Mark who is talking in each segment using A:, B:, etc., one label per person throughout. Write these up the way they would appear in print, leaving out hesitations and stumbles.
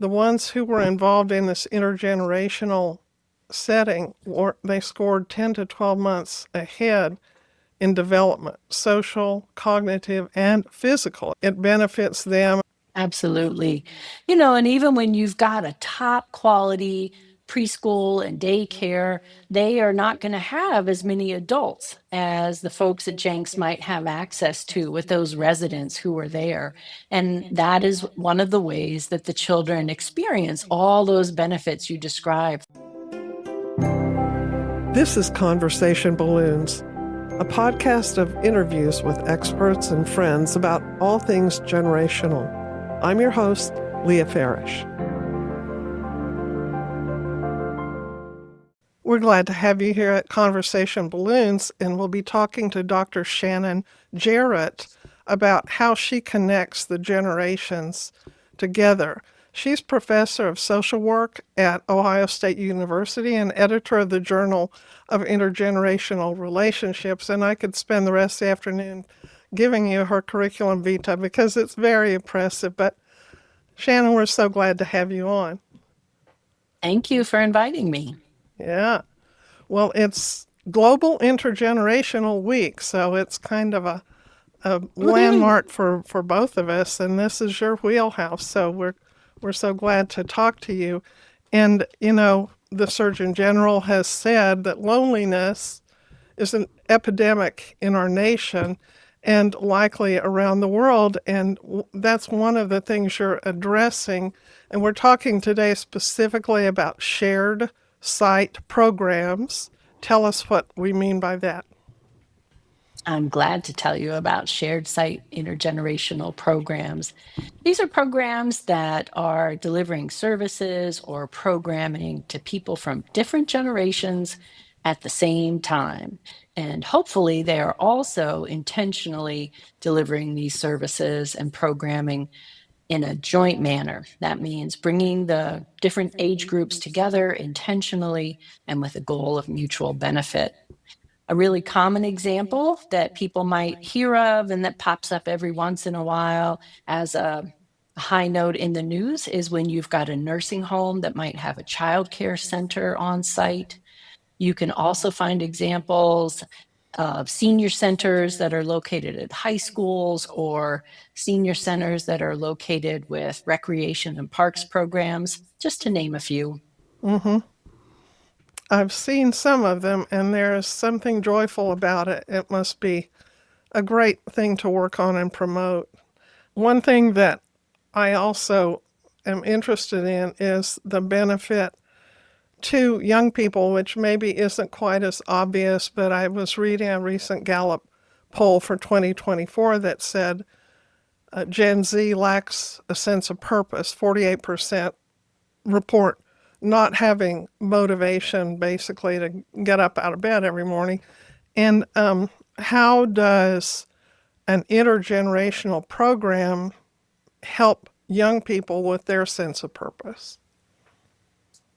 A: the ones who were involved in this intergenerational setting, they scored 10 to 12 months ahead in development, social, cognitive, and physical. It benefits them.
B: Absolutely. And even when you've got a top quality preschool and daycare, they are not going to have as many adults as the folks at Jenks might have access to with those residents who are there. And that is one of the ways that the children experience all those benefits you described.
A: This is Conversation Balloons, a podcast of interviews with experts and friends about all things generational. I'm your host, Leah Farish. We're glad to have you here at Conversation Balloons, and we'll be talking to Dr. Shannon Jarrott about how she connects the generations together. She's professor of social work at Ohio State University and editor of the Journal of Intergenerational Relationships, and I could spend the rest of the afternoon giving you her curriculum vitae because it's very impressive. But Shannon, we're so glad to have you on.
B: Thank you for inviting me.
A: Yeah. Well, it's Global Intergenerational Week, so it's kind of a landmark for both of us, and this is your wheelhouse, so we're so glad to talk to you. And, the Surgeon General has said that loneliness is an epidemic in our nation and likely around the world, and that's one of the things you're addressing. And we're talking today specifically about shared site programs. Tell us what we mean by that.
B: I'm glad to tell you about shared site intergenerational programs. These are programs that are delivering services or programming to people from different generations at the same time. And hopefully, they are also intentionally delivering these services and programming in a joint manner. That means bringing the different age groups together intentionally and with a goal of mutual benefit. A really common example that people might hear of and that pops up every once in a while as a high note in the news is when you've got a nursing home that might have a child care center on site. You can also find examples of senior centers that are located at high schools or senior centers that are located with recreation and parks programs, just to name a few.
A: Mm-hmm. I've seen some of them, and there is something joyful about it. It must be a great thing to work on and promote. One thing that I also am interested in is the benefit to young people, which maybe isn't quite as obvious, but I was reading a recent Gallup poll for 2024 that said Gen Z lacks a sense of purpose. 48% report not having motivation, basically, to get up out of bed every morning. And how does an intergenerational program help young people with their sense of purpose?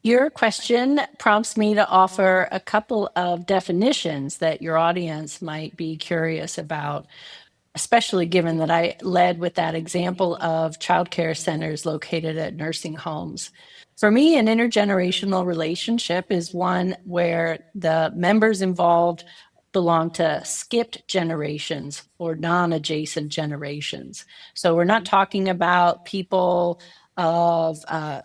B: Your question prompts me to offer a couple of definitions that your audience might be curious about, especially given that I led with that example of childcare centers located at nursing homes. For me, an intergenerational relationship is one where the members involved belong to skipped generations or non-adjacent generations. So we're not talking about people of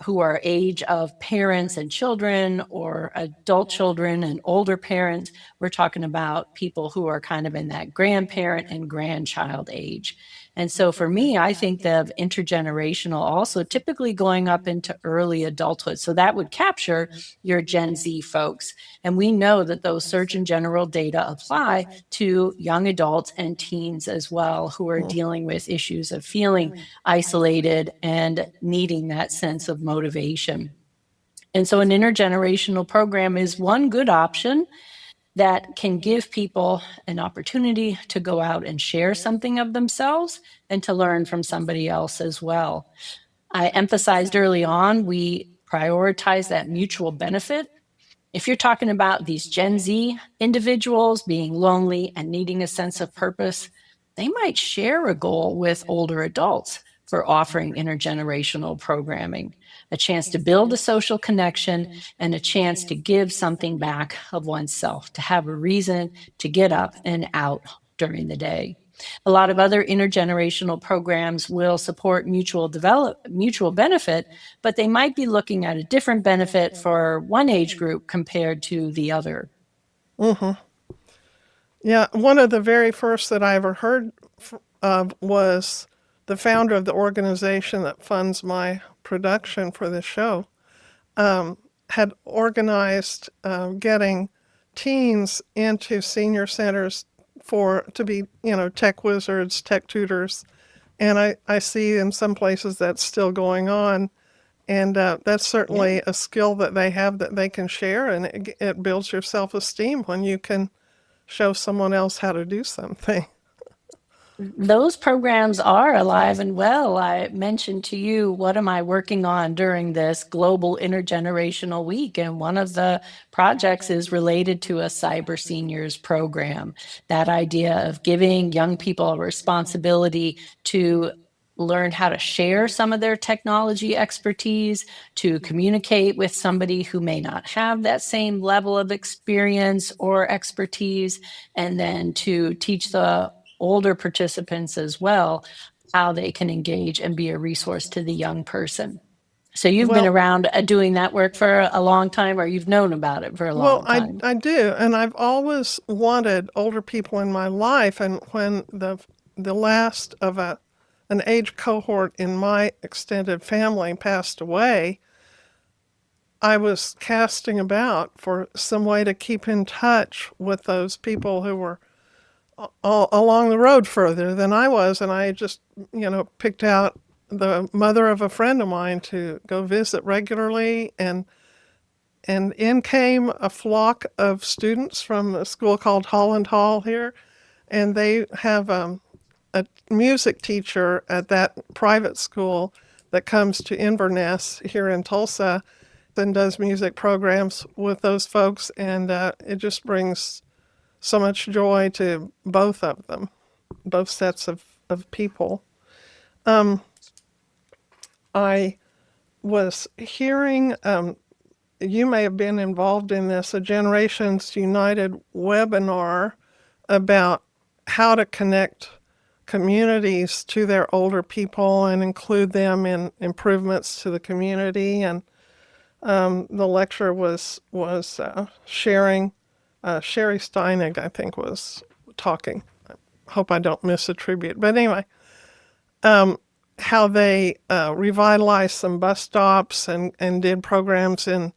B: who are age of parents and children or adult children and older parents. We're talking about people who are kind of in that grandparent and grandchild age. And so for me, I think of intergenerational also typically going up into early adulthood. So that would capture your Gen Z folks. And we know that those Surgeon General data apply to young adults and teens as well, who are dealing with issues of feeling isolated and needing that sense of motivation. And so an intergenerational program is one good option that can give people an opportunity to go out and share something of themselves and to learn from somebody else as well. I emphasized early on, we prioritize that mutual benefit. If you're talking about these Gen Z individuals being lonely and needing a sense of purpose, they might share a goal with older adults. for offering intergenerational programming, a chance to build a social connection and a chance to give something back of oneself, to have a reason to get up and out during the day. A lot of other intergenerational programs will support mutual benefit, but they might be looking at a different benefit for one age group compared to the other.
A: Yeah, one of the very first that I ever heard of was the founder of the organization that funds my production for the show. Had organized getting teens into senior centers to be, tech wizards, tech tutors. And I see in some places that's still going on. And that's certainly a skill that they have that they can share. And it builds your self esteem when you can show someone else how to do something.
B: Those programs are alive and well. I mentioned to you, what am I working on during this Global Intergenerational Week? And one of the projects is related to a cyber seniors program. That idea of giving young people a responsibility to learn how to share some of their technology expertise, to communicate with somebody who may not have that same level of experience or expertise, and then to teach the older participants as well how they can engage and be a resource to the young person. So you've been
A: Well,
B: around doing that work for a long time, or you've known about it for a
A: well,
B: long
A: I,
B: time?
A: I do, and I've always wanted older people in my life. And when the last of an age cohort in my extended family passed away, I was casting about for some way to keep in touch with those people who were all along the road further than I was, and I just, picked out the mother of a friend of mine to go visit regularly, and in came a flock of students from a school called Holland Hall here, and they have a music teacher at that private school that comes to Inverness here in Tulsa and does music programs with those folks, and it just brings so much joy to both of them, both sets of people. I was hearing, you may have been involved in this, a Generations United webinar about how to connect communities to their older people and include them in improvements to the community. And the lecture was sharing. Sherry Steinig, I think, was talking. I hope I don't misattribute, but anyway, how they revitalized some bus stops and did programs in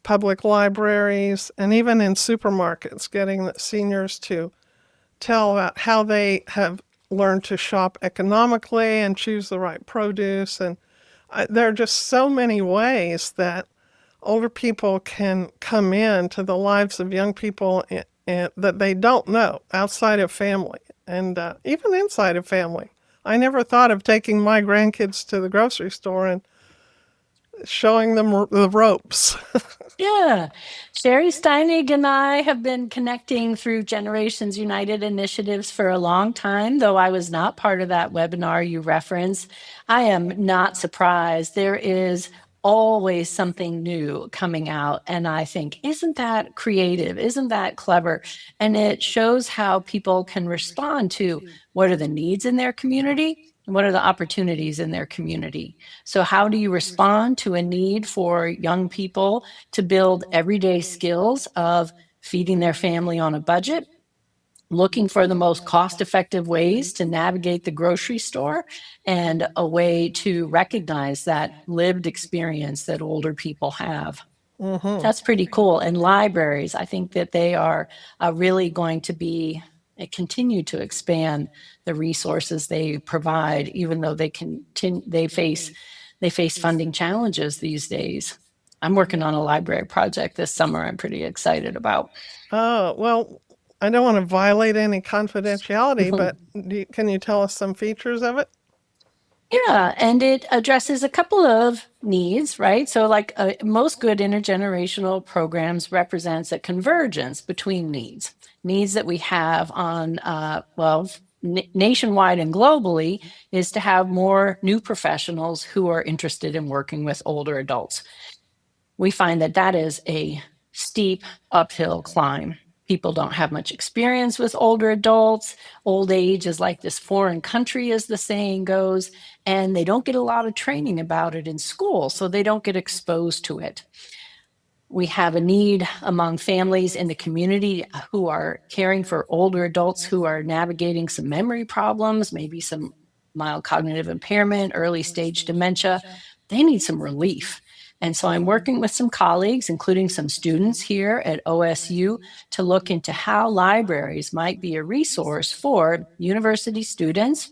A: public libraries and even in supermarkets, getting the seniors to tell about how they have learned to shop economically and choose the right produce. And there are just so many ways that older people can come into the lives of young people that they don't know outside of family and even inside of family. I never thought of taking my grandkids to the grocery store and showing them the ropes.
B: Yeah. Sherry Steinig and I have been connecting through Generations United initiatives for a long time, though I was not part of that webinar you referenced. I am not surprised. There is always something new coming out. And I think, isn't that creative? Isn't that clever? And it shows how people can respond to what are the needs in their community and what are the opportunities in their community. So, how do you respond to a need for young people to build everyday skills of feeding their family on a budget, looking for the most cost effective ways to navigate the grocery store, and a way to recognize that lived experience that older people have? That's pretty cool. And libraries, I think that they are really going to be continue to expand the resources they provide, even though they face funding challenges these days. I'm working on a library project this summer. I'm pretty excited about.
A: Oh, well, I don't want to violate any confidentiality, but can you tell us some features of it?
B: Yeah, and it addresses a couple of needs, right? So, like most good intergenerational programs, represents a convergence between needs that we have on, well, nationwide and globally is to have more new professionals who are interested in working with older adults. We find that that is a steep uphill climb. People don't have much experience with older adults. Old age is like this foreign country, as the saying goes, and they don't get a lot of training about it in school, so they don't get exposed to it. We have a need among families in the community who are caring for older adults who are navigating some memory problems, maybe some mild cognitive impairment, early stage dementia. They need some relief. And so I'm working with some colleagues, including some students here at OSU, to look into how libraries might be a resource for university students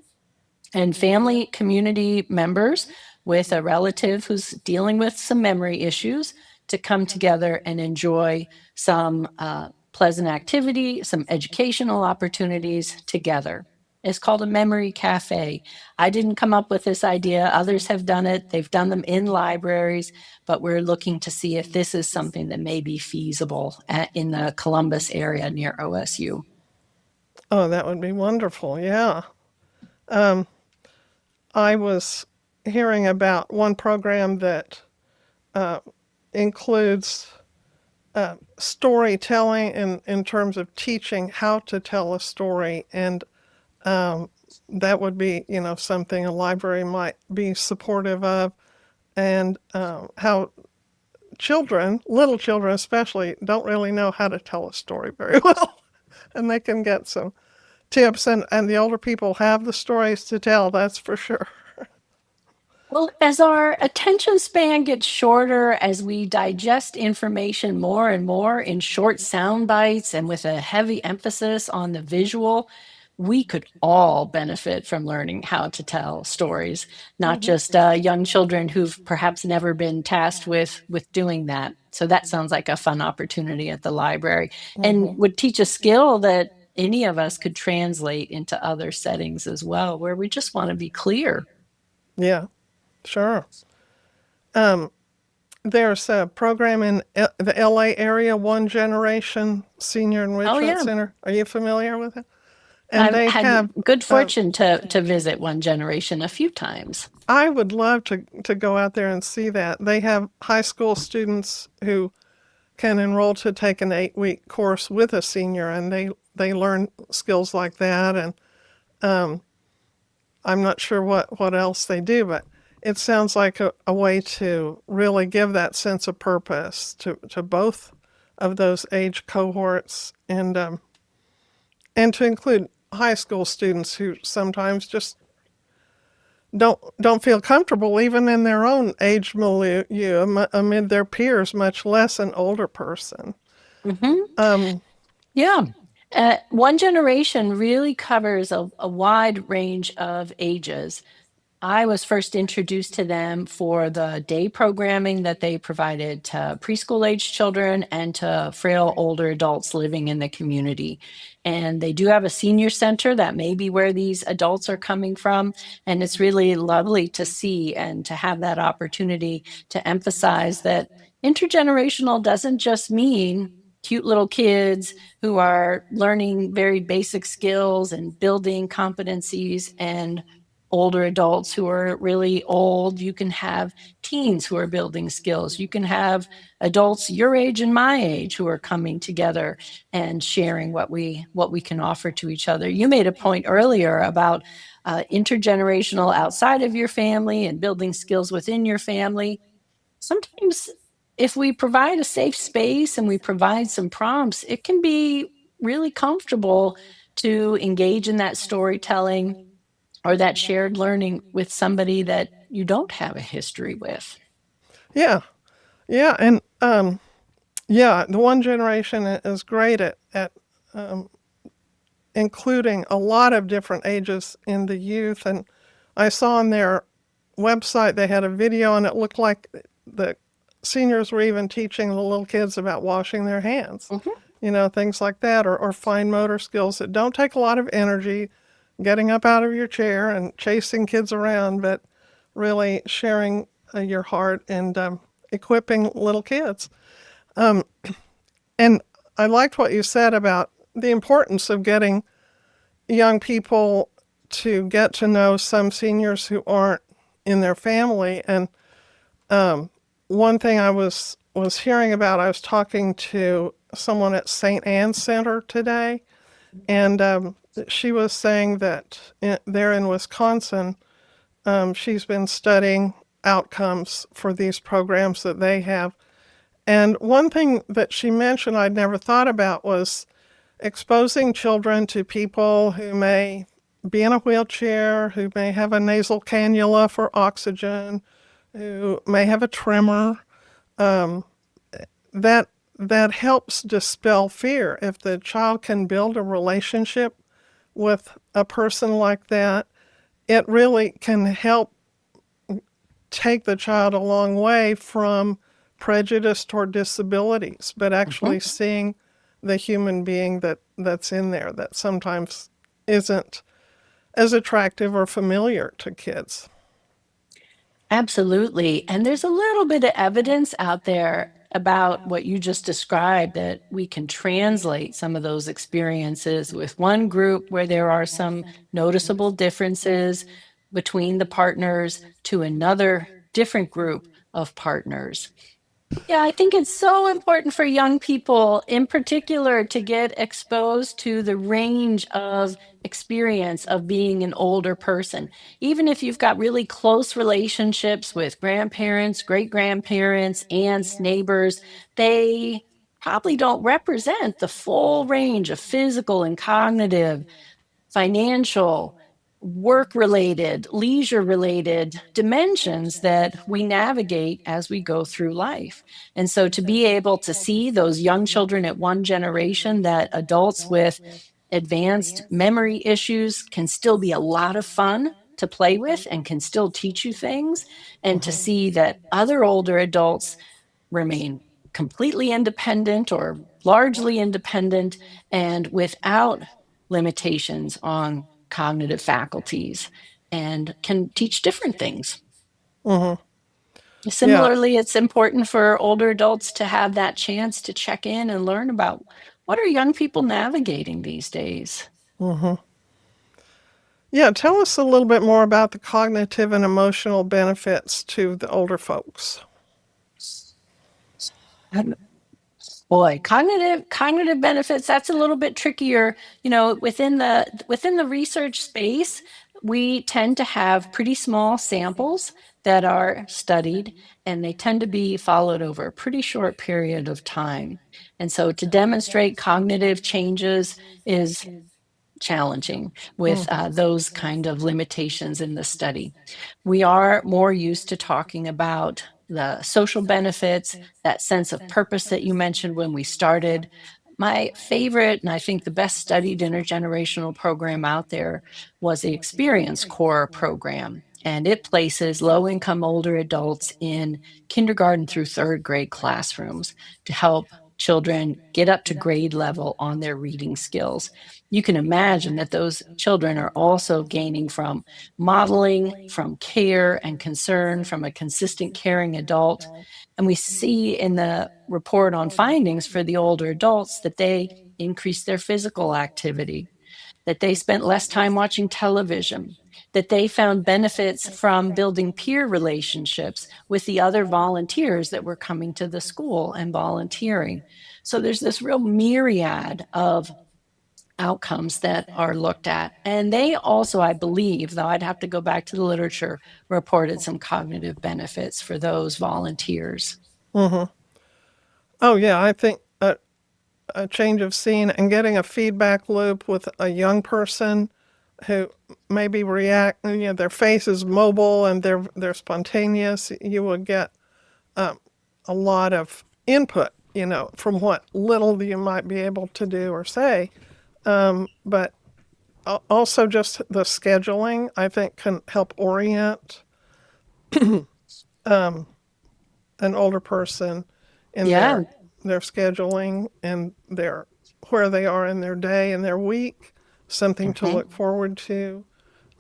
B: and family community members with a relative who's dealing with some memory issues to come together and enjoy some pleasant activity, some educational opportunities together. It's called a memory cafe. I didn't come up with this idea. Others have done it. They've done them in libraries, but we're looking to see if this is something that may be feasible in the Columbus area near OSU.
A: Oh, that would be wonderful. Yeah. I was hearing about one program that includes storytelling in terms of teaching how to tell a story, and that would be, something a library might be supportive of, and how children, little children especially, don't really know how to tell a story very well, and they can get some tips, and the older people have the stories to tell, that's for sure.
B: Well, as our attention span gets shorter, as we digest information more and more in short sound bites and with a heavy emphasis on the visual, we could all benefit from learning how to tell stories, not just young children who've perhaps never been tasked with doing that. So that sounds like a fun opportunity at the library, and would teach a skill that any of us could translate into other settings as well, where we just want to be clear.
A: Yeah, sure. There's a program in the LA area, ONEgeneration Senior
B: Oh,
A: Enrichment
B: yeah.
A: Center. Are you familiar with it? And
B: I've
A: they
B: had
A: have,
B: good fortune to visit ONEgeneration a few times.
A: I would love to go out there and see that. They have high school students who can enroll to take an 8-week course with a senior, and they learn skills like that. And I'm not sure what else they do, but it sounds like a way to really give that sense of purpose to both of those age cohorts, and to include high school students who sometimes just don't feel comfortable even in their own age milieu amid their peers, much less an older person.
B: Yeah. ONEgeneration really covers a wide range of ages. I was first introduced to them for the day programming that they provided to preschool age children and to frail older adults living in the community. And they do have a senior center that may be where these adults are coming from. And it's really lovely to see and to have that opportunity to emphasize that intergenerational doesn't just mean cute little kids who are learning very basic skills and building competencies and older adults who are really old. You can have teens who are building skills. You can have adults your age and my age who are coming together and sharing what we can offer to each other. You made a point earlier about intergenerational outside of your family and building skills within your family. Sometimes if we provide a safe space and we provide some prompts, it can be really comfortable to engage in that storytelling or that shared learning with somebody that you don't have a history with.
A: Yeah, yeah, and yeah, the ONEgeneration is great at including a lot of different ages in the youth. And I saw on their website they had a video, and it looked like the seniors were even teaching the little kids about washing their hands, things like that, or fine motor skills that don't take a lot of energy, getting up out of your chair and chasing kids around, but really sharing your heart and equipping little kids. And I liked what you said about the importance of getting young people to get to know some seniors who aren't in their family. And one thing I was hearing about, I was talking to someone at St. Anne's Center today, and she was saying that there in Wisconsin, she's been studying outcomes for these programs that they have. And one thing that she mentioned I'd never thought about was exposing children to people who may be in a wheelchair, who may have a nasal cannula for oxygen, who may have a tremor. That that helps dispel fear. If the child can build a relationship with a person like that, it really can help take the child a long way from prejudice toward disabilities, but actually
B: Mhm.
A: seeing the human being that's in there that sometimes isn't as attractive or familiar to kids.
B: Absolutely. And there's a little bit of evidence out there about what you just described that we can translate some of those experiences with one group where there are some noticeable differences between the partners to another different group of partners. Yeah, I think it's so important for young people in particular to get exposed to the range of experience of being an older person. Even if you've got really close relationships with grandparents, great grandparents, aunts, neighbors, they probably don't represent the full range of physical and cognitive, financial, work related, leisure related dimensions that we navigate as we go through life. And so to be able to see those young children at ONEgeneration, that adults with advanced memory issues can still be a lot of fun to play with and can still teach you things, and to see that other older adults remain completely independent or largely independent and without limitations on cognitive faculties and can teach different things.
A: Hmm. Yeah.
B: Similarly, it's important for older adults to have that chance to check in and learn about what are young people navigating these days.
A: Hmm. Yeah. Tell us a little bit more about the cognitive and emotional benefits to the older folks.
B: Boy, cognitive benefits, that's a little bit trickier. You know, within the research space, we tend to have pretty small samples that are studied, and they tend to be followed over a pretty short period of time. And so to demonstrate cognitive changes is challenging with those kind of limitations in the study. We are more used to talking about the social benefits, that sense of purpose that you mentioned when we started. My favorite, and I think the best studied intergenerational program out there, was the Experience Core program. And it places low income older adults in kindergarten through third grade classrooms to help children get up to grade level on their reading skills. You can imagine that those children are also gaining from modeling, from care and concern from a consistent caring adult. And we see in the report on findings for the older adults that they increased their physical activity, that they spent less time watching television, that they found benefits from building peer relationships with the other volunteers that were coming to the school and volunteering. So there's this real myriad of outcomes that are looked at. And they also, I believe, though I'd have to go back to the literature, reported some cognitive benefits for those volunteers.
A: Hmm. Oh, yeah. I think a change of scene and getting a feedback loop with a young person who maybe react, their face is mobile and they're spontaneous. You will get a lot of input, from what little you might be able to do or say. But also just the scheduling, I think, can help orient an older person in
B: Yeah.
A: their scheduling and their where they are in their day and their week, something to
B: Mhm.
A: look forward to.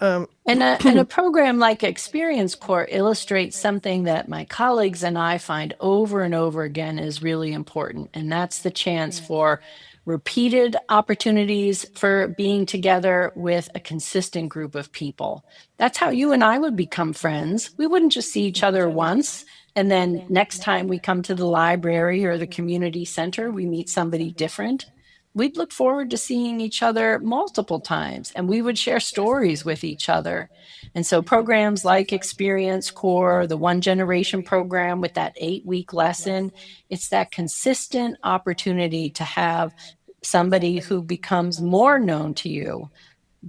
B: And a program like Experience Core illustrates something that my colleagues and I find over and over again is really important. And that's the chance for repeated opportunities for being together with a consistent group of people. That's how you and I would become friends. We wouldn't just see each other once and then next time we come to the library or the community center, we meet somebody different. We'd look forward to seeing each other multiple times and we would share stories with each other. And so programs like Experience Core, the ONEgeneration program with that 8-week lesson, it's that consistent opportunity to have somebody who becomes more known to you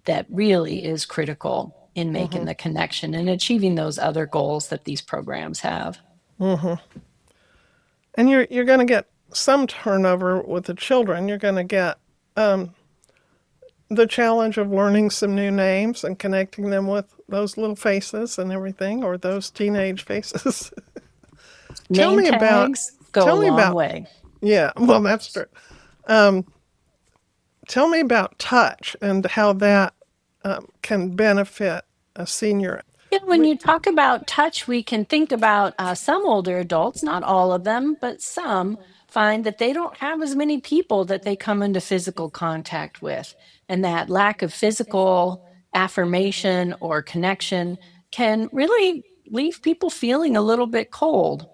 B: that really is critical in making the connection and achieving those other goals that these programs have.
A: And you're going to get some turnover with the children. You're going to get the challenge of learning some new names and connecting them with those little faces and everything, or those teenage faces. tell
B: Name
A: me about
B: tags go a
A: tell me
B: long
A: about
B: way.
A: Yeah, well, that's true. Tell me about touch and how that can benefit a senior.
B: Yeah, when you talk about touch, we can think about some older adults, not all of them, but some find that they don't have as many people that they come into physical contact with. And that lack of physical affirmation or connection can really leave people feeling a little bit cold.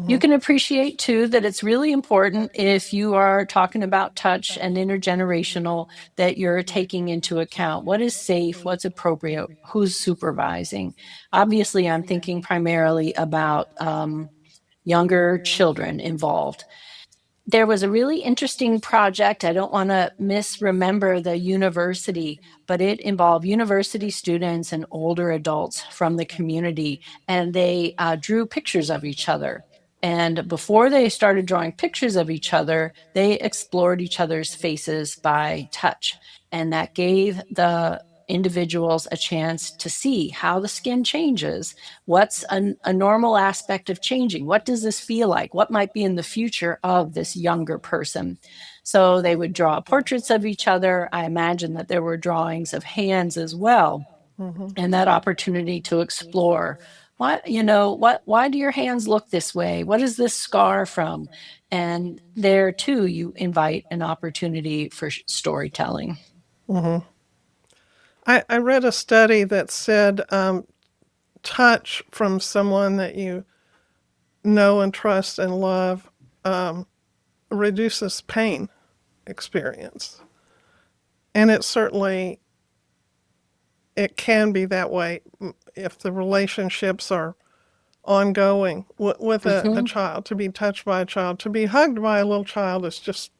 B: You can appreciate too that it's really important if you are talking about touch and intergenerational that you're taking into account what is safe, what's appropriate, who's supervising. Obviously, I'm thinking primarily about younger children involved. There was a really interesting project. I don't want to misremember the university, but it involved university students and older adults from the community, and they drew pictures of each other. And before they started drawing pictures of each other, they explored each other's faces by touch. And that gave the individuals a chance to see how the skin changes. What's a normal aspect of changing? What does this feel like? What might be in the future of this younger person? So they would draw portraits of each other. I imagine that there were drawings of hands as well. And that opportunity to explore why do your hands look this way? What is this scar from? And there too, you invite an opportunity for storytelling.
A: I read a study that said touch from someone that you know and trust and love reduces pain experience. And it can be that way if the relationships are ongoing with a child. To be touched by a child, to be hugged by a little child is just,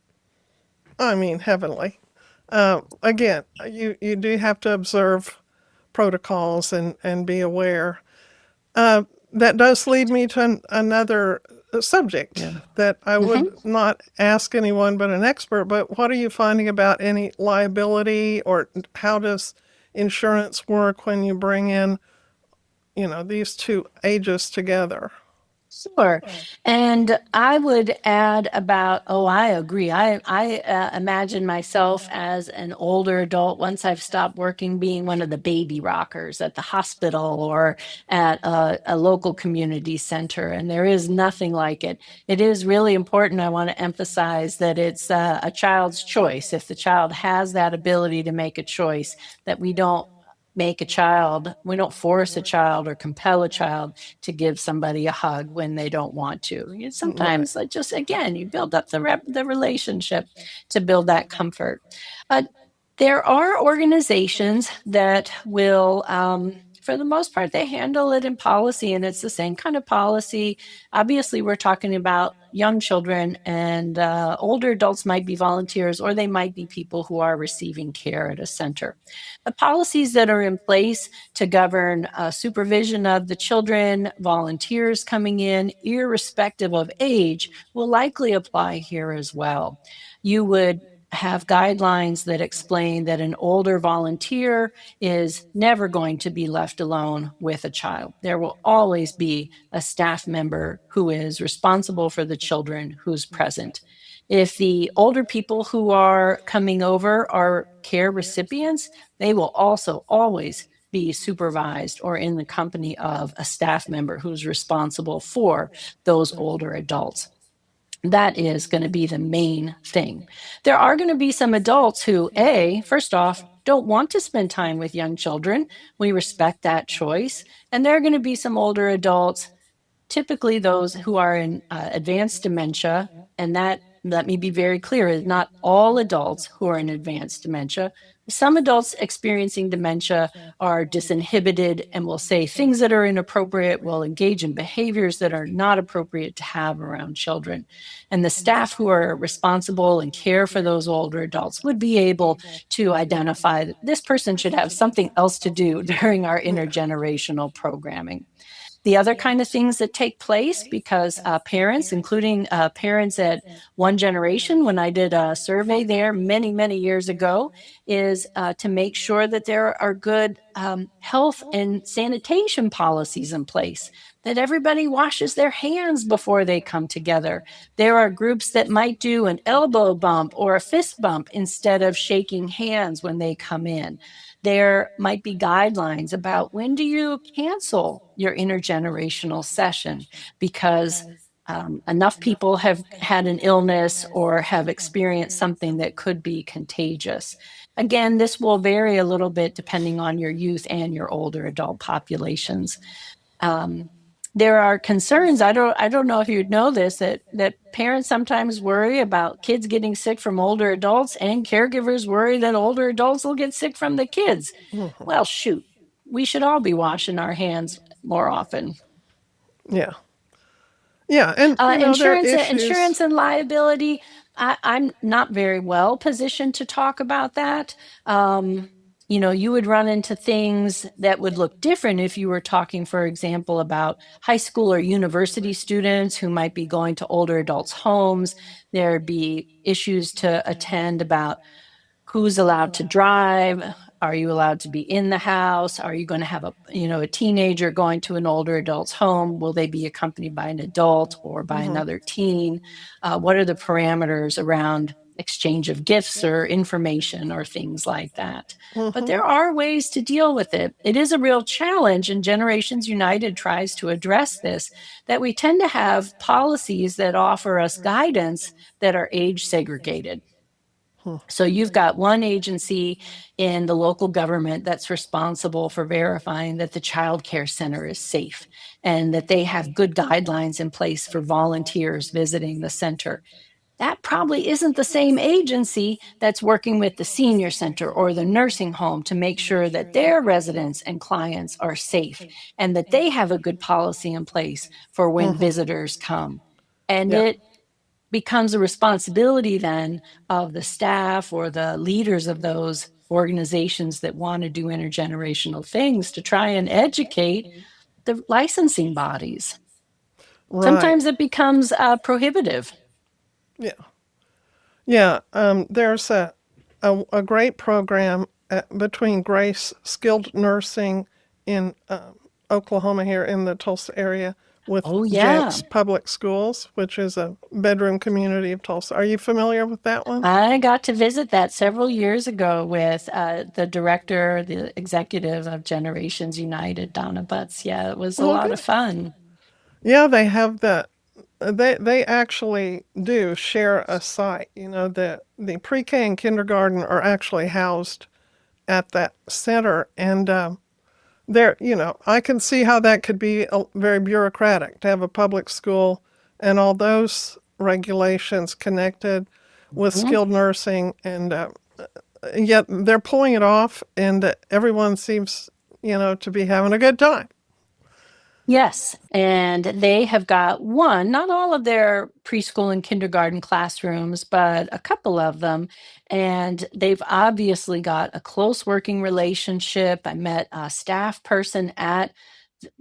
A: I mean, heavenly. Again, you do have to observe protocols and be aware. That does lead me to another subject that I would not ask anyone but an expert. But what are you finding about any liability, or how does insurance work when you bring in, these two ages together?
B: Sure. And I would add about, I agree. I imagine myself as an older adult once I've stopped working being one of the baby rockers at the hospital or at a local community center. And there is nothing like it. It is really important. I want to emphasize that it's a child's choice. If the child has that ability to make a choice, that we don't force a child or compel a child to give somebody a hug when they don't want to.
A: Right.
B: Sometimes, just again, you build up the relationship to build that comfort. Uh, there are organizations that will, for the most part, they handle it in policy, and it's the same kind of policy. Obviously, we're talking about young children, and older adults might be volunteers, or they might be people who are receiving care at a center. The policies that are in place to govern supervision of the children, volunteers coming in, irrespective of age, will likely apply here as well. You would have guidelines that explain that an older volunteer is never going to be left alone with a child. There will always be a staff member who is responsible for the children who's present. If the older people who are coming over are care recipients, they will also always be supervised or in the company of a staff member who's responsible for those older adults. That is going to be the main thing. There are going to be some adults who, first off, don't want to spend time with young children. We respect that choice. And there are going to be some older adults, typically those who are in advanced dementia. And that, let me be very clear, is not all adults who are in advanced dementia. Some adults experiencing dementia are disinhibited and will say things that are inappropriate, will engage in behaviors that are not appropriate to have around children. And the staff who are responsible and care for those older adults would be able to identify that this person should have something else to do during our
A: Yeah.
B: intergenerational programming. The other kind of things that take place because parents, including parents at ONEgeneration, when I did a survey there many, many years ago, is to make sure that there are good health and sanitation policies in place, that everybody washes their hands before they come together. There are groups that might do an elbow bump or a fist bump instead of shaking hands when they come in. There might be guidelines about when do you cancel your intergenerational session because enough people have had an illness or have experienced something that could be contagious. Again, this will vary a little bit depending on your youth and your older adult populations. There are concerns. I don't know if you know this, that parents sometimes worry about kids getting sick from older adults, and caregivers worry that older adults will get sick from the kids. Well, shoot, we should all be washing our hands more often.
A: Yeah. Yeah. And, there are
B: Insurance
A: issues.
B: and liability. I'm not very well positioned to talk about that. You would run into things that would look different if you were talking, for example, about high school or university students who might be going to older adults' homes. There'd be issues to attend about who's allowed to drive. Are you allowed to be in the house? Are you going to have a teenager going to an older adult's home? Will they be accompanied by an adult or by another teen? What are the parameters around exchange of gifts or information or things like that? But there are ways to deal with it. It is a real challenge, and Generations United tries to address this, that we tend to have policies that offer us guidance that are age segregated. So you've got one agency in the local government that's responsible for verifying that the child care center is safe and that they have good guidelines in place for volunteers visiting the center. That probably isn't the same agency that's working with the senior center or the nursing home to make sure that their residents and clients are safe and that they have a good policy in place for when visitors come. And
A: Yeah.
B: it becomes a responsibility then of the staff or the leaders of those organizations that want to do intergenerational things to try and educate the licensing bodies.
A: Right.
B: Sometimes it becomes prohibitive.
A: Yeah. Yeah. There's a great program between Grace Skilled Nursing in Oklahoma, here in the Tulsa area, with
B: Oh, yeah.
A: Jenks Public Schools, which is a bedroom community of Tulsa. Are you familiar with that one?
B: I got to visit that several years ago with the director, the executive of Generations United, Donna Butts. Yeah, it was a
A: Well,
B: lot of
A: good.
B: fun.
A: Yeah, they have the. They actually do share a site. The pre-K and kindergarten are actually housed at that center, and there, I can see how that could be very bureaucratic to have a public school and all those regulations connected with
B: Mhm.
A: skilled nursing, and yet they're pulling it off, and everyone seems, to be having a good time.
B: Yes, and they have got not all of their preschool and kindergarten classrooms, but a couple of them. And they've obviously got a close working relationship. I met a staff person at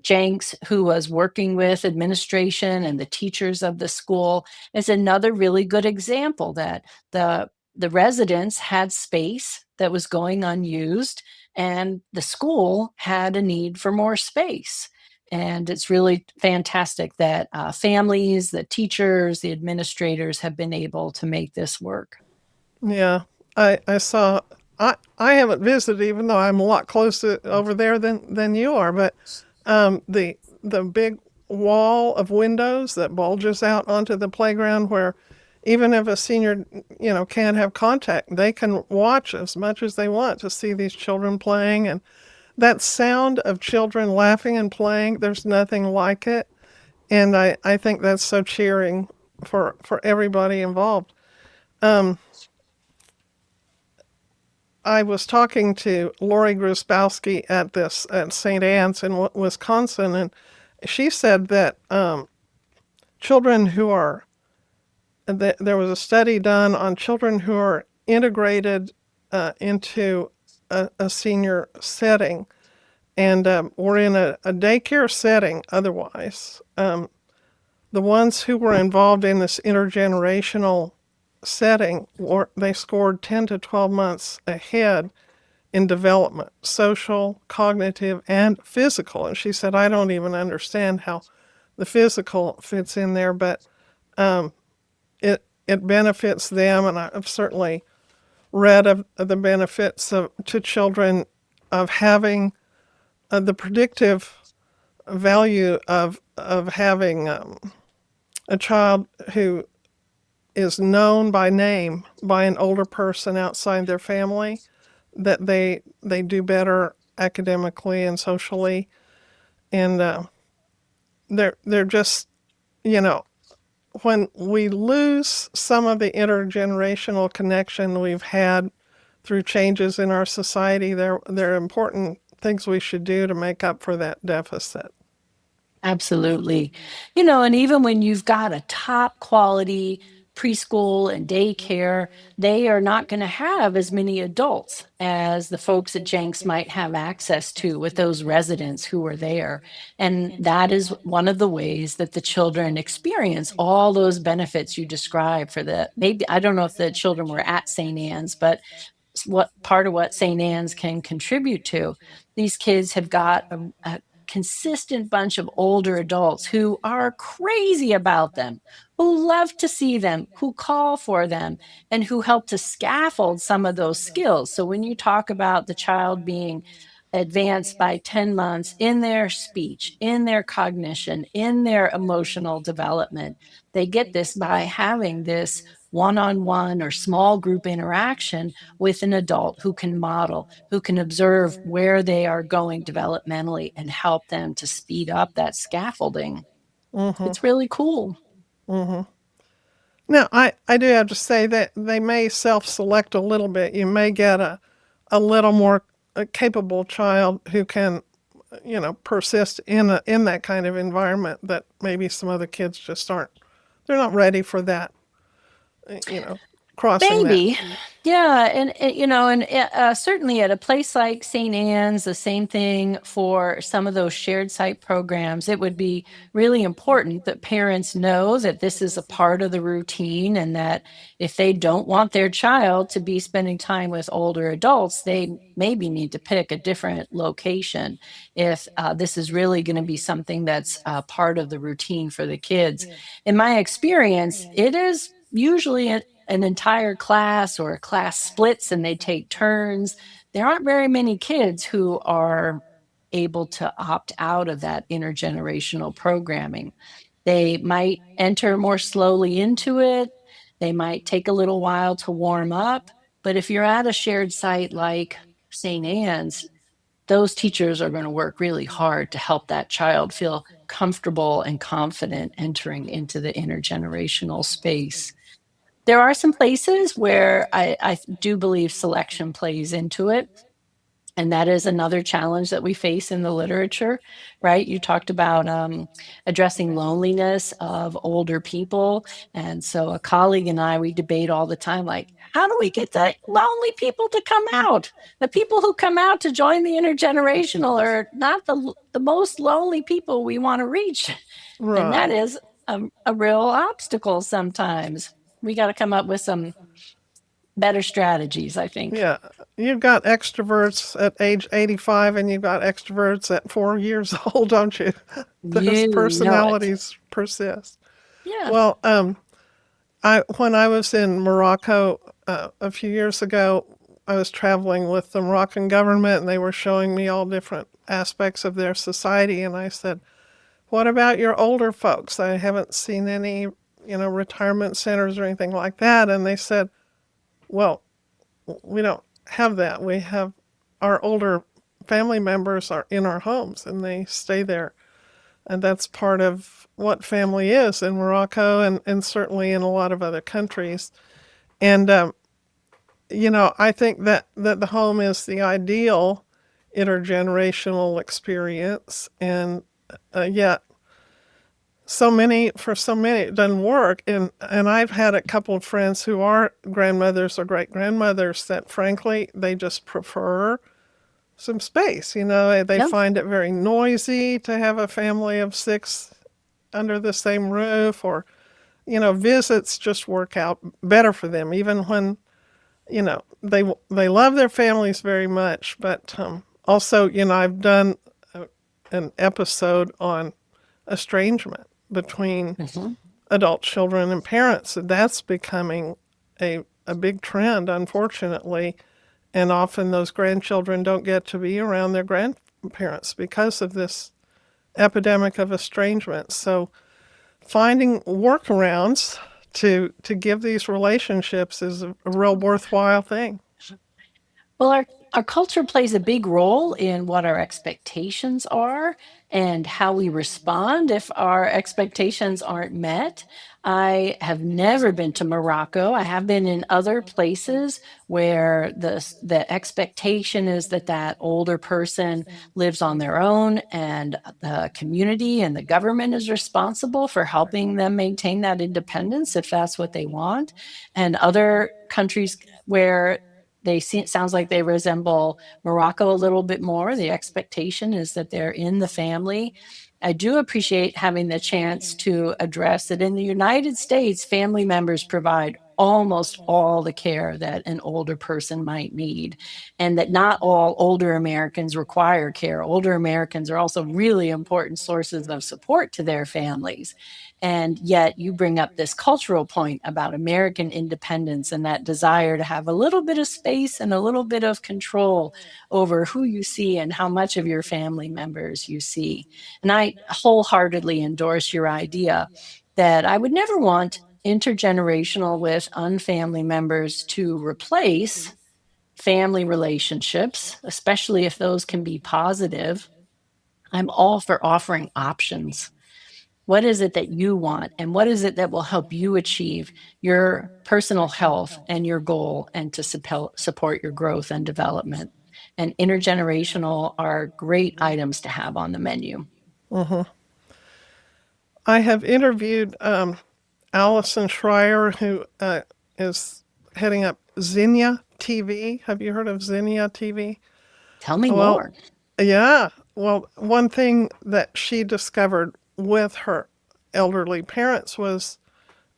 B: Jenks, who was working with administration and the teachers of the school, is another really good example that the residents had space that was going unused, and the school had a need for more space. And it's really fantastic that families, the teachers, the administrators have been able to make this work.
A: Yeah, I saw. I haven't visited, even though I'm a lot closer over there than you are. But the big wall of windows that bulges out onto the playground where even if a senior, can't have contact, they can watch as much as they want to see these children playing. And that sound of children laughing and playing, there's nothing like it. And I think that's so cheering for everybody involved. Um, I was talking to Lori Grusbowski at St. Anne's in Wisconsin, and she said that children who are there was a study done on children who are integrated into a senior setting and were in a daycare setting otherwise. The ones who were involved in this intergenerational setting, they scored 10 to 12 months ahead in development, social, cognitive, and physical. And she said, I don't even understand how the physical fits in there, but it benefits them. And I've certainly read of the benefits to children of having the predictive value of having a child who is known by name by an older person outside their family, that they do better academically and socially, and they're just, you know when we lose some of the intergenerational connection we've had through changes in our society, there are important things we should do to make up for that deficit.
B: Absolutely. And even when you've got a top quality preschool and daycare, they are not going to have as many adults as the folks at Jenks might have access to with those residents who are there. And that is one of the ways that the children experience all those benefits you described for the maybe I don't know if the children were at St. Anne's, but what part of what St. Anne's can contribute to. These kids have got a consistent bunch of older adults who are crazy about them, who love to see them, who call for them, and who help to scaffold some of those skills. So when you talk about the child being advanced by 10 months in their speech, in their cognition, in their emotional development, they get this by having this one-on-one or small group interaction with an adult who can model, who can observe where they are going developmentally and help them to speed up that scaffolding.
A: Hmm.
B: It's really cool.
A: Hmm. Now, I do have to say that they may self-select a little bit. You may get a little more capable child who can, persist in that kind of environment that maybe some other kids just aren't. They're not ready for that. You know, crossing that.
B: Maybe. Yeah. And certainly at a place like St. Anne's, the same thing for some of those shared site programs. It would be really important that parents know that this is a part of the routine and that if they don't want their child to be spending time with older adults, they maybe need to pick a different location if this is really going to be something that's part of the routine for the kids. In my experience, it is usually an entire class or a class splits and they take turns. There aren't very many kids who are able to opt out of that intergenerational programming. They might enter more slowly into it. They might take a little while to warm up. But if you're at a shared site like St. Anne's, those teachers are going to work really hard to help that child feel comfortable and confident entering into the intergenerational space. There are some places where I do believe selection plays into it. And that is another challenge that we face in the literature, right? You talked about addressing loneliness of older people. And so a colleague and I, we debate all the time, like, how do we get the lonely people to come out? The people who come out to join the intergenerational are not the most lonely people we want to reach. And that
A: Right.
B: is a real obstacle sometimes. We got to come up with some better strategies, I think.
A: Yeah. You've got extroverts at age 85 and you've got extroverts at 4 years old, don't you? Those
B: You know it.
A: personalities persist.
B: Yeah.
A: Well, when I was in Morocco a few years ago, I was traveling with the Moroccan government and they were showing me all different aspects of their society. And I said, what about your older folks? I haven't seen any, retirement centers or anything like that. And they said, well, we don't have that. We have our older family members are in our homes and they stay there. And that's part of what family is in Morocco and certainly in a lot of other countries. And, I think that the home is the ideal intergenerational experience. And yet, for so many, it doesn't work. And I've had a couple of friends who are grandmothers or great grandmothers that, frankly, they just prefer some space. They
B: Yep.
A: find it very noisy to have a family of six under the same roof, or visits just work out better for them, even when they love their families very much. But also, I've done an episode on estrangement between
B: Hmm.
A: adult children and parents. And that's becoming a big trend, unfortunately. And often those grandchildren don't get to be around their grandparents because of this epidemic of estrangement. So finding workarounds to give these relationships is a real worthwhile thing.
B: Well, our culture plays a big role in what our expectations are and how we respond if our expectations aren't met. I have never been to Morocco. I have been in other places where the expectation is that that older person lives on their own, and the community and the government is responsible for helping them maintain that independence if that's what they want. And other countries where sounds like they resemble Morocco a little bit more. The expectation is that they're in the family. I do appreciate having the chance to address that in the United States, family members provide almost all the care that an older person might need, and that not all older Americans require care. Older Americans are also really important sources of support to their families. And yet, you bring up this cultural point about American independence and that desire to have a little bit of space and a little bit of control over who you see and how much of your family members you see. And I wholeheartedly endorse your idea that I would never want intergenerational with unfamily members to replace family relationships, especially if those can be positive. I'm all for offering options. What is it that you want? And what is it that will help you achieve your personal health and your goal, and to support your growth and development? And intergenerational are great items to have on the menu.
A: Hmm. I have interviewed Allyson Schrier, who is heading up Zinnia TV. Have you heard of Zinnia TV?
B: Tell me
A: Well,
B: more.
A: yeah. Well, one thing that she discovered with her elderly parents was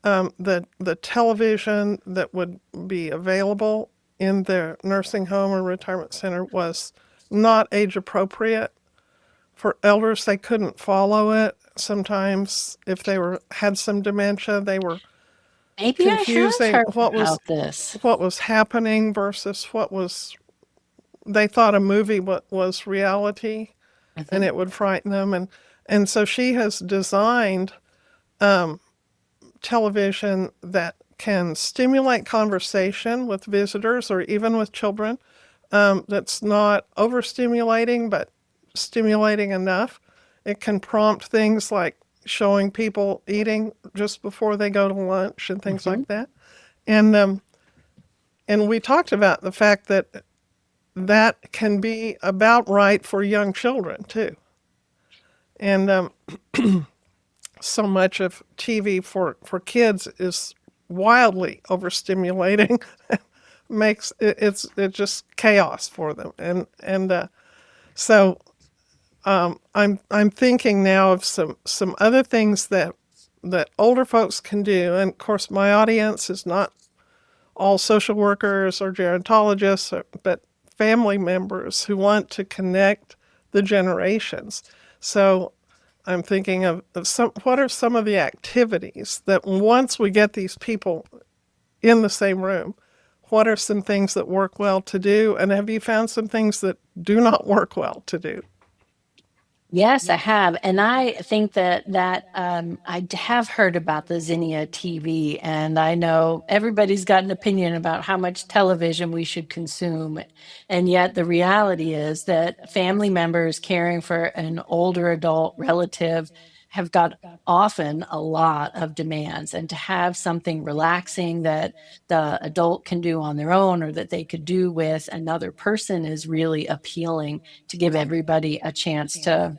A: the television that would be available in their nursing home or retirement center was not age appropriate for elders. They couldn't follow it. Sometimes, if they had some dementia, they were
B: Maybe I have
A: confusing
B: heard about this.
A: what was happening versus what was. They thought a movie was reality, and
B: Mhm.
A: it would frighten them. And so she has designed television that can stimulate conversation with visitors or even with children. That's not overstimulating, but stimulating enough. It can prompt things like showing people eating just before they go to lunch and things
B: Mhm.
A: like that. And and we talked about the fact that that can be about right for young children too. And so much of TV for kids is wildly overstimulating, makes it just chaos for them. And so I'm thinking now of some other things that older folks can do. And of course, my audience is not all social workers or gerontologists, but family members who want to connect the generations. So I'm thinking of what are some of the activities that once we get these people in the same room, what are some things that work well to do? And have you found some things that do not work well to do?
B: Yes, I have, and I think that have heard about the Zinnia TV, and I know everybody's got an opinion about how much television we should consume, and yet the reality is that family members caring for an older adult relative have got often a lot of demands, and to have something relaxing that the adult can do on their own or that they could do with another person is really appealing to give everybody a chance to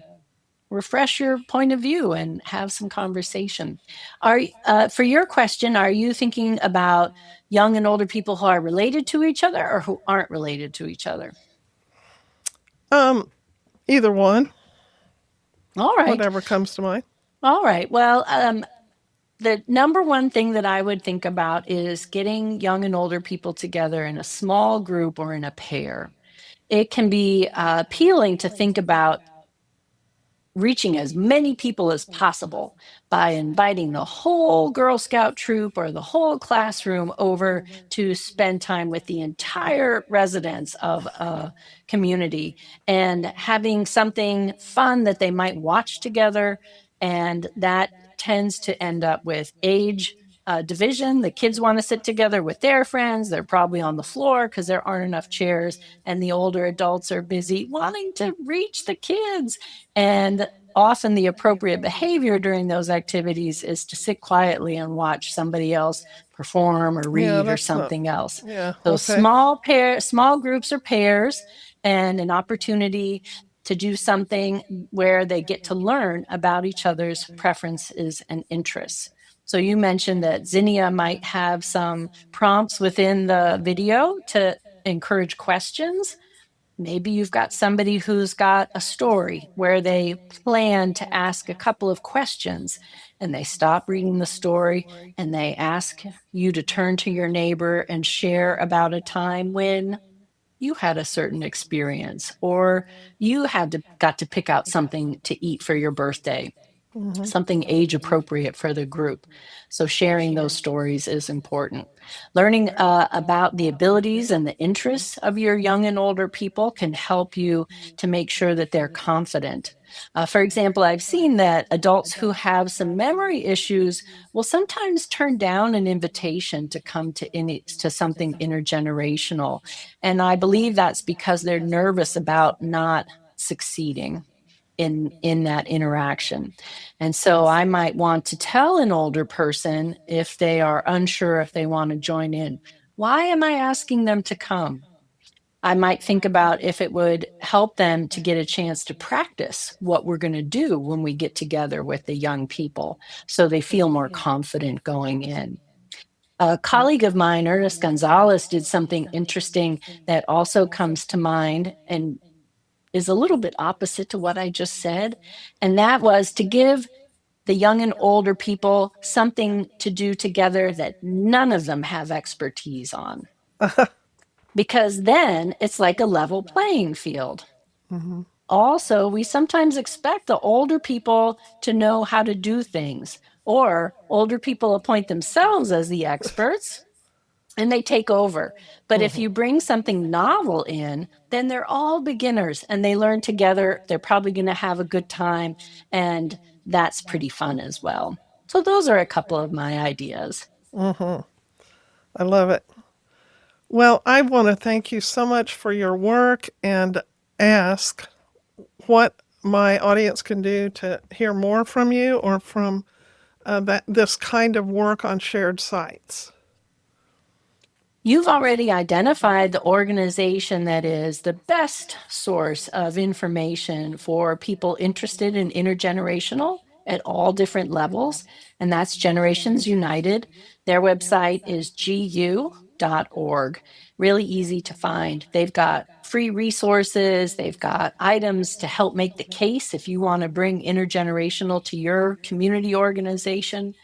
B: refresh your point of view and have some conversation. For your question, are you thinking about young and older people who are related to each other or who aren't related to each other?
A: Either one,
B: All right.
A: whatever comes to mind.
B: All right. Well, the number one thing that I would think about is getting young and older people together in a small group or in a pair. It can be appealing to think about reaching as many people as possible by inviting the whole Girl Scout troop or the whole classroom over to spend time with the entire residents of a community and having something fun that they might watch together. And that tends to end up with age division. The kids want to sit together with their friends. They're probably on the floor because there aren't enough chairs, and the older adults are busy wanting to reach the kids. And often the appropriate behavior during those activities is to sit quietly and watch somebody else perform or
A: Yeah,
B: read or
A: that's not.
B: something else.
A: Yeah,
B: So
A: okay.
B: small groups or pairs, and an opportunity to do something where they get to learn about each other's preferences and interests. So you mentioned that Zinnia might have some prompts within the video to encourage questions. Maybe you've got somebody who's got a story where they plan to ask a couple of questions, and they stop reading the story and they ask you to turn to your neighbor and share about a time when you had a certain experience, or you got to pick out something to eat for your birthday, something age appropriate for the group. So sharing those stories is important. Learning about the abilities and the interests of your young and older people can help you to make sure that they're confident. For example, I've seen that adults who have some memory issues will sometimes turn down an invitation to come to something intergenerational. And I believe that's because they're nervous about not succeeding in that interaction. And so I might want to tell an older person, if they are unsure if they want to join in, why am I asking them to come? I might think about if it would help them to get a chance to practice what we're going to do when we get together with the young people, so they feel more confident going in. A colleague of mine, Ernest Gonzalez, did something interesting that also comes to mind and is a little bit opposite to what I just said. And that was to give the young and older people something to do together that none of them have expertise on, because then it's like a level playing field. Also, we sometimes expect the older people to know how to do things, or older people appoint themselves as the experts and they take over. But if you bring something novel in, then they're all beginners and they learn together. They're probably going to have a good time, and that's pretty fun as well. So those are a couple of my ideas.
A: I love it. Well, I want to thank you so much for your work and ask what my audience can do to hear more from you or from this kind of work on shared sites.
B: You've already identified the organization that is the best source of information for people interested in intergenerational at all different levels, and that's Generations United. Their website is gu.org. Really easy to find. They've got free resources, they've got items to help make the case if you want to bring intergenerational to your community organization.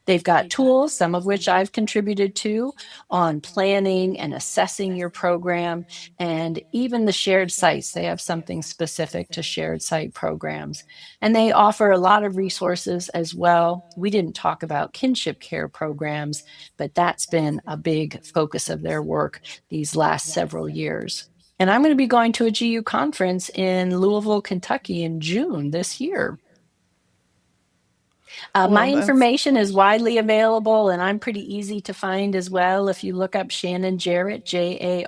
B: They've got tools, some of which I've contributed to, on planning and assessing your program, and even the shared sites. They have something specific to shared site programs. And they offer a lot of resources as well. We didn't talk about kinship care programs, but that's been a big focus of their work these last several years. And I'm going to be going to a GU conference in Louisville, Kentucky in June this year. My information is widely available, and I'm pretty easy to find as well. If you look up Shannon Jarrott, Jarrott,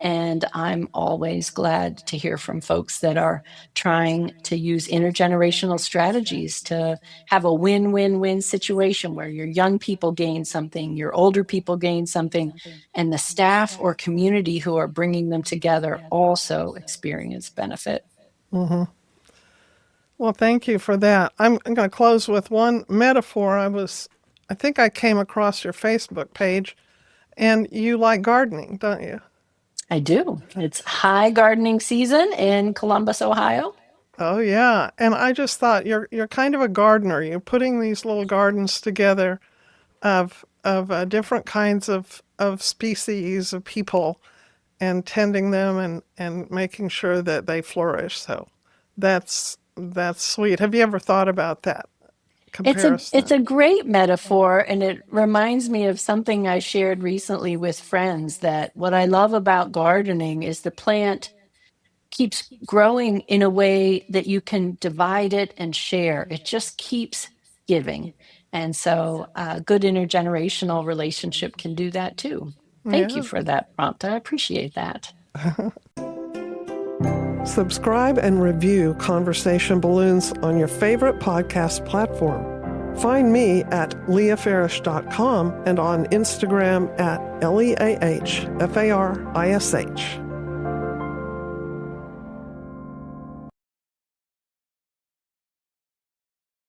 B: and I'm always glad to hear from folks that are trying to use intergenerational strategies to have a win-win-win situation where your young people gain something, your older people gain something, and the staff or community who are bringing them together also experience benefit.
A: Mm-hmm. Well, thank you for that. I'm going to close with one metaphor. I think I came across your Facebook page, and you like gardening, don't you?
B: I do. It's high gardening season in Columbus, Ohio.
A: Oh yeah, and I just thought you're kind of a gardener. You're putting these little gardens together of different kinds of species of people, and tending them and making sure that they flourish. So that's sweet. Have you ever thought about that comparison?
B: It's a great metaphor, and it reminds me of something I shared recently with friends, that what I love about gardening is the plant keeps growing in a way that you can divide it and share. It just keeps giving. And so a good intergenerational relationship can do that too. Thank you for that prompt. I appreciate that.
A: Subscribe and review Conversation Balloons on your favorite podcast platform. Find me at leahfarish.com and on Instagram at LeahFarish.